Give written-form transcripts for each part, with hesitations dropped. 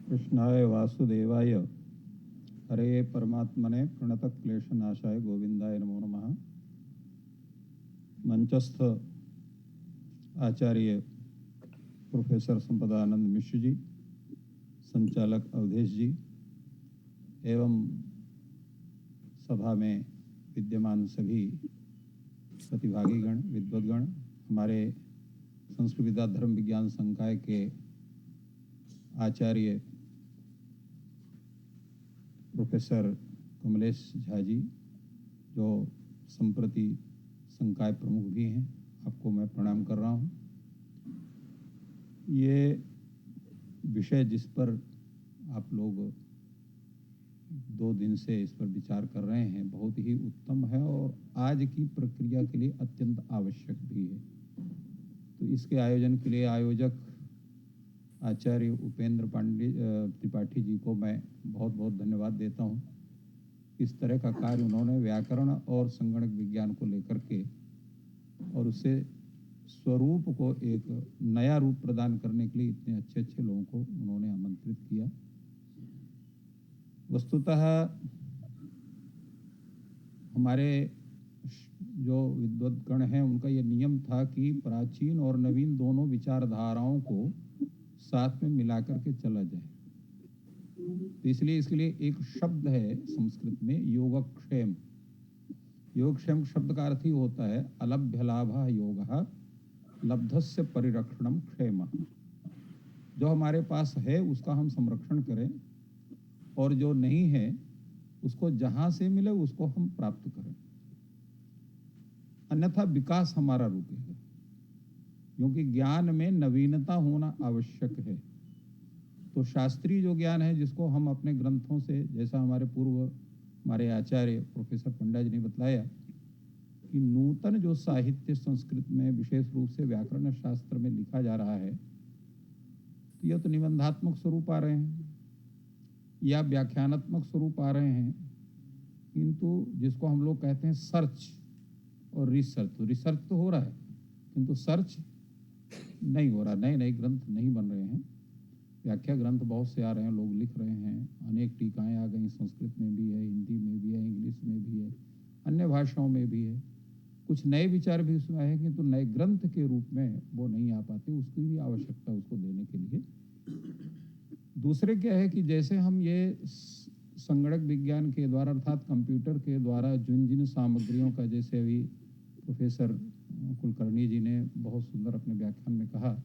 कृष्णाय वासुदेवाय हरे परमात्मने प्रणतक्लेशनाशाय गोविंदाय नमो नमः। मंचस्थ आचार्य प्रोफेसर संपदानंद मिश्र जी, संचालक अवधेश जी एवं सभा में विद्यमान सभी प्रतिभागीगण, विद्वद्गण, हमारे संस्कृत विद्या धर्म विज्ञान संकाय के आचार्य प्रोफेसर कमलेश झा जी, जो संप्रति संकाय प्रमुख भी हैं, आपको मैं प्रणाम कर रहा हूं। ये विषय जिस पर आप लोग 2 दिन से इस पर विचार कर रहे हैं बहुत ही उत्तम है और आज की प्रक्रिया के लिए अत्यंत आवश्यक भी है। तो इसके आयोजन के लिए आयोजक आचार्य उपेंद्र त्रिपाठी जी को मैं बहुत बहुत धन्यवाद देता हूं। इस तरह का कार्य उन्होंने व्याकरण और संगणक विज्ञान को लेकर के और उससे स्वरूप को एक नया रूप प्रदान करने के लिए इतने अच्छे अच्छे लोगों को उन्होंने आमंत्रित किया। वस्तुतः हमारे जो विद्वद्गण हैं उनका ये नियम था कि प्राचीन और नवीन दोनों विचारधाराओं को साथ में मिलाकर के चला जाए। तो इसलिए इसके लिए एक शब्द है संस्कृत में, योगक्षेम। योगक्षेम शब्द का अर्थ ही होता है अलभ्य लाभः योगः लब्धस्य परिरक्षणम क्षेम। जो हमारे पास है उसका हम संरक्षण करें और जो नहीं है उसको जहां से मिले उसको हम प्राप्त करें, अन्यथा विकास हमारा रुकेगा। क्योंकि ज्ञान में नवीनता होना आवश्यक है। तो शास्त्रीय जो ज्ञान है जिसको हम अपने ग्रंथों से, जैसा हमारे आचार्य प्रोफेसर पंडा जी ने बतलाया कि नूतन जो साहित्य संस्कृत में विशेष रूप से व्याकरण शास्त्र में लिखा जा रहा है, तो यह तो निबंधात्मक स्वरूप आ रहे हैं या व्याख्यानात्मक स्वरूप आ रहे हैं, किंतु जिसको हम लोग कहते हैं सर्च और रिसर्च, तो रिसर्च तो हो रहा है किंतु सर्च नहीं हो रहा। नए नए ग्रंथ नहीं बन रहे हैं। व्याख्या ग्रंथ बहुत से आ रहे हैं, लोग लिख रहे हैं, अनेक टीकाएं आ गई, संस्कृत में भी है, हिंदी में भी है, इंग्लिश में भी है, अन्य भाषाओं में भी है। कुछ नए विचार भी उसमें आए किंतु नए ग्रंथ के रूप में वो नहीं आ पाते, उसकी भी आवश्यकता उसको देने के लिए। दूसरे क्या है कि जैसे हम ये संगणक विज्ञान के द्वारा अर्थात कंप्यूटर के द्वारा जिन जिन सामग्रियों का, जैसे अभी प्रोफेसर कुलकर्णी जी ने बहुत सुंदर अपने व्याख्यान में कहा,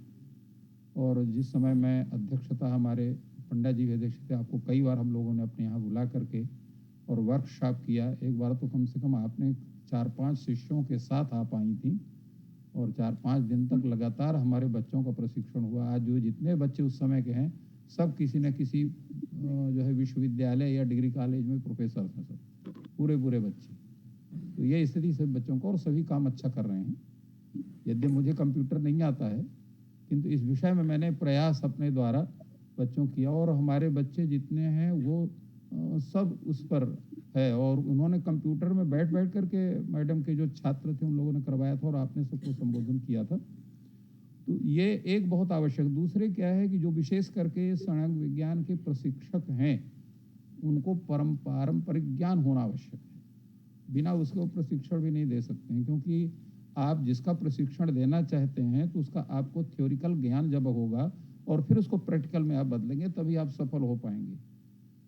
और जिस समय मैं अध्यक्षता, हमारे पंडा जी अध्यक्ष थे, आपको कई बार हम लोगों ने अपने यहाँ बुला करके और वर्कशॉप किया। एक बार तो कम से कम आपने 4-5 शिष्यों के साथ आप आई थी और 4-5 दिन तक लगातार हमारे बच्चों का प्रशिक्षण हुआ। आज जो जितने बच्चे उस समय के हैं सब किसी न किसी जो है विश्वविद्यालय या डिग्री कॉलेज में प्रोफेसर हैं, सब पूरे बच्चे। तो ये स्थिति सब बच्चों को, और सभी काम अच्छा कर रहे हैं। यद्यपि मुझे कंप्यूटर नहीं आता है किंतु इस विषय में मैंने प्रयास अपने द्वारा बच्चों किया और हमारे बच्चे जितने हैं वो सब उस पर है। और उन्होंने कंप्यूटर में बैठ करके मैडम के जो छात्र थे उन लोगों ने करवाया था और आपने सबको संबोधन किया था। तो ये एक बहुत आवश्यक। दूसरे क्या है कि जो विशेष करके संगणक विज्ञान के प्रशिक्षक हैं उनको पारंपरिक ज्ञान होना आवश्यक है। बिना उसके प्रशिक्षण भी नहीं दे सकते हैं, क्योंकि आप जिसका प्रशिक्षण देना चाहते हैं तो उसका आपको थ्योरिकल ज्ञान जब होगा और फिर उसको प्रैक्टिकल में आप बदलेंगे तभी आप सफल हो पाएंगे।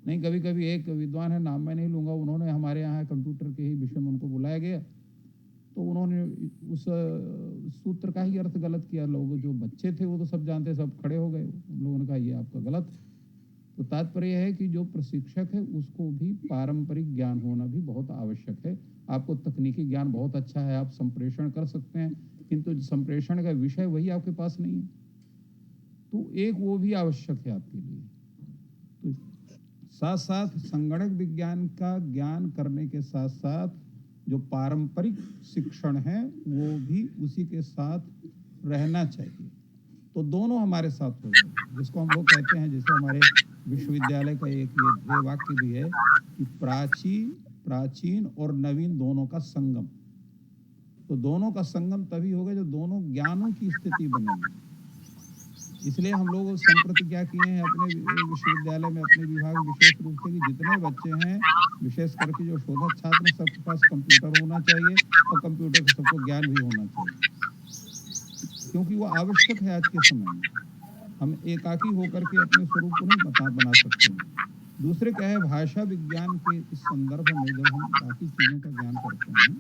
नहीं, कभी कभी एक विद्वान है, नाम मैं नहीं लूंगा, उन्होंने हमारे यहाँ कंप्यूटर के ही विषय में उनको बुलाया गया तो उन्होंने उस सूत्र का ही अर्थ गलत किया। लोग जो बच्चे थे वो तो सब जानते, सब खड़े हो गए। उन लोगों ने कहा ये आपका गलत। तो तात्पर्य है कि जो प्रशिक्षक है उसको भी पारंपरिक ज्ञान होना भी बहुत आवश्यक है। आपको तकनीकी ज्ञान बहुत अच्छा है, आप संप्रेषण कर सकते हैं, किंतु संप्रेषण का विषय वही आपके पास नहीं है, तो एक वो भी आवश्यक है आपके लिए। तो साथ साथ संगणक विज्ञान का ज्ञान करने के साथ साथ जो पारंपरिक शिक्षण है वो भी उसी के साथ रहना चाहिए। तो दोनों हमारे साथ हो जाए, जिसको हम लोग कहते हैं, जैसे हमारे विश्वविद्यालय का एक ये ध्येय वाक्य भी है कि प्राचीन और नवीन दोनों का संगम। तो दोनों का संगम तभी होगा जब दोनों ज्ञानों की स्थिति बनेगी। इसलिए हम लोग संप्रति क्या किए हैं अपने विश्वविद्यालय में, अपने विभाग में विशेष रूप से, कि जितने बच्चे हैं विशेष करके जो शोधक छात्र, सबके पास कंप्यूटर होना चाहिए और कंप्यूटर का सबको ज्ञान भी होना चाहिए, क्योंकि वो आवश्यक है आज के समय में। हम एकाकी होकर के अपने स्वरूप को नहीं बना सकते हैं। दूसरे क्या है, भाषा विज्ञान के इस संदर्भ में जब हम बाकी चीज़ों का ज्ञान करते हैं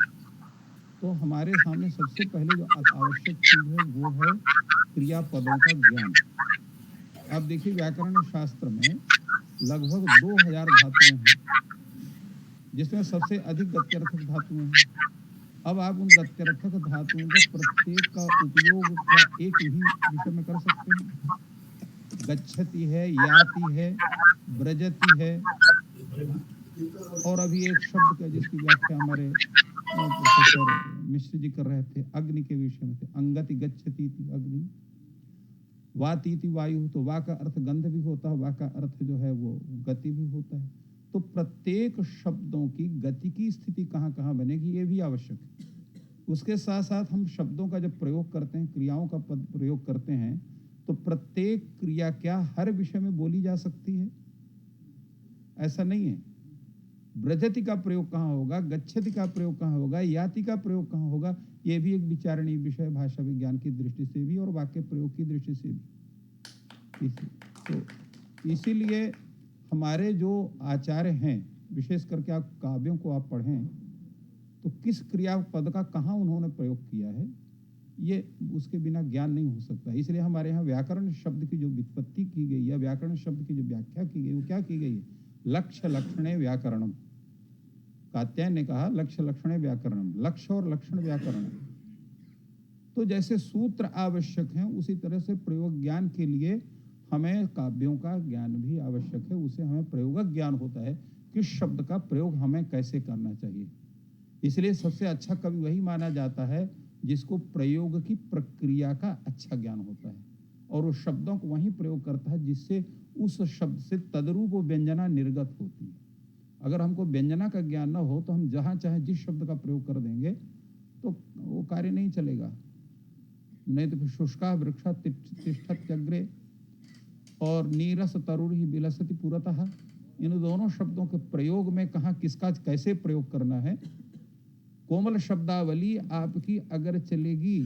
तो हमारे सामने सबसे पहले जो आवश्यक चीज़ है वो है क्रियापदों का ज्ञान। आप देखिए व्याकरण शास्त्र में लगभग 2000 धातुएं हैं, जिसमें सबसे अधिक गत्यर्थक धातुएं हैं। अब आप उन गत्यर्थक धातुओं का प्रत्येक का उपयोग क्या एक ही विषय में कर सकते हैं? गच्छति है, याति है, ब्रजति है, और अभी एक शब्द का जिसकी व्याख्या हमारे प्रोफेसर मिश्र जी कर रहे थे, अग्नि के विषय में थे, अंगति गच्छति थी अग्नि, वाति थी वायु, तो वा का अर्थ गंध भी होता है, वा का अर्थ जो है वो गति भी होता है। तो प्रत्येक शब्दों की गति की स्थिति कहाँ कहाँ बनेगी ये भी आवश्यक है। उसके साथ साथ हम शब्दों का जब प्रयोग करते हैं, क्रियाओं का पद प्रयोग करते हैं, तो प्रत्येक क्रिया क्या हर विषय में बोली जा सकती है? ऐसा नहीं है। ब्रजति का प्रयोग कहाँ होगा, गच्छति का प्रयोग कहाँ होगा, याति का प्रयोग कहाँ होगा, ये भी एक विचारणीय विषय भाषा विज्ञान की दृष्टि से भी और वाक्य प्रयोग की दृष्टि से भी। तो इसीलिए हमारे जो आचार्य हैं, विशेष करके आप काव्यों को आप पढ़ें तो किस क्रियापद का कहाँ उन्होंने प्रयोग किया है, ये उसके बिना ज्ञान नहीं हो सकता। इसलिए हमारे यहाँ व्याकरण शब्द की जो व्युत्पत्ति की गई या व्याकरण शब्द की जो व्याख्या की गई वो क्या की गई है? लक्ष्य लक्षणे व्याकरणम। कात्यायन ने कहा लक्ष्य लक्षणे व्याकरणम, लक्ष्य और लक्षण व्याकरण। तो जैसे सूत्र आवश्यक हैं उसी तरह से प्रयोग ज्ञान के लिए हमें काव्यों का ज्ञान भी आवश्यक है। उसे हमें प्रयोगक ज्ञान होता है, किस शब्द का प्रयोग हमें कैसे करना चाहिए। इसलिए सबसे अच्छा कवि वही माना जाता है जिसको प्रयोग की प्रक्रिया का अच्छा ज्ञान होता है और उस शब्दों को वहीं प्रयोग करता है जिससे उस शब्द से तद्रूप व्यंजना निर्गत होती है। अगर हमको व्यंजना का ज्ञान न हो तो हम जहाँ चाहे जिस शब्द का प्रयोग कर देंगे तो वो कार्य नहीं चलेगा। नहीं तो फिर शुष्का वृक्षा तिष्ठत्यग्रे और नीरस तरुरी विलसति पुरतः, इन दोनों शब्दों के प्रयोग में कहाँ किसका कैसे प्रयोग करना है। कोमल शब्दावली आपकी अगर चलेगी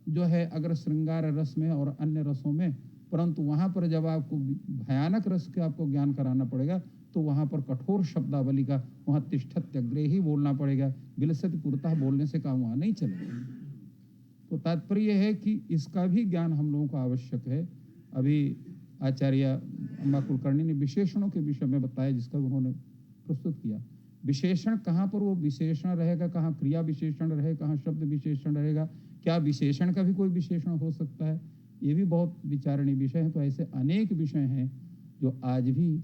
जो है अगर श्रृंगार रस में और अन्य रसों में, परंतु वहां पर जब आपको भयानक रस के आपको ज्ञान कराना पड़ेगा तो वहां पर कठोर शब्दावली का वहां तिष्ठत्यग्रे ही बोलना पड़ेगा, विलसति पुरतः बोलने से काम वहां नहीं चलेगा। तो तात्पर्य है कि इसका भी ज्ञान हम लोगों को आवश्यक है। अभी आचार्य अम्बा कुलकर्णी ने विशेषणों के विषय में बताया जिसका उन्होंने प्रस्तुत किया। विशेषण कहाँ पर वो विशेषण रहेगा, कहाँ क्रिया विशेषण रहेगा, कहाँ शब्द विशेषण रहेगा, क्या विशेषण का भी कोई विशेषण हो सकता है, ये भी बहुत विचारणीय विषय है। तो ऐसे अनेक विषय हैं जो आज भी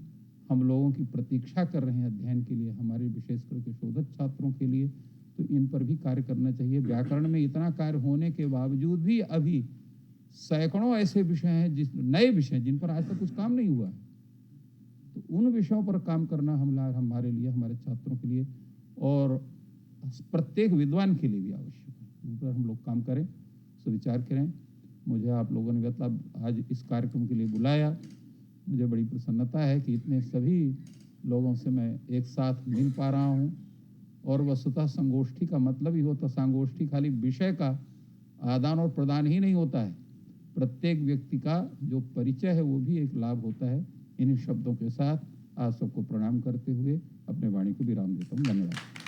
हम लोगों की प्रतीक्षा कर रहे हैं अध्ययन के लिए, हमारे विशेष करके शोधक छात्रों के लिए। तो इन पर भी कार्य करना चाहिए। व्याकरण में इतना कार्य होने के बावजूद भी अभी सैकड़ों ऐसे विषय हैं नए विषय जिन पर आज तक कुछ काम नहीं हुआ। तो उन विषयों पर काम करना हमारे लिए, हमारे छात्रों के लिए और प्रत्येक विद्वान के लिए भी आवश्यक है। उन पर हम लोग काम करें, सुविचार करें। मुझे आप लोगों ने मतलब आज इस कार्यक्रम के लिए बुलाया, मुझे बड़ी प्रसन्नता है कि इतने सभी लोगों से मैं एक साथ मिल पा रहा हूँ। और वस्तुतः संगोष्ठी का मतलब ही होता, संगोष्ठी खाली विषय का आदान और प्रदान ही नहीं होता है, प्रत्येक व्यक्ति का जो परिचय है वो भी एक लाभ होता है। इन्हीं शब्दों के साथ आप सबको प्रणाम करते हुए अपने वाणी को विराम देता हूँ। धन्यवाद।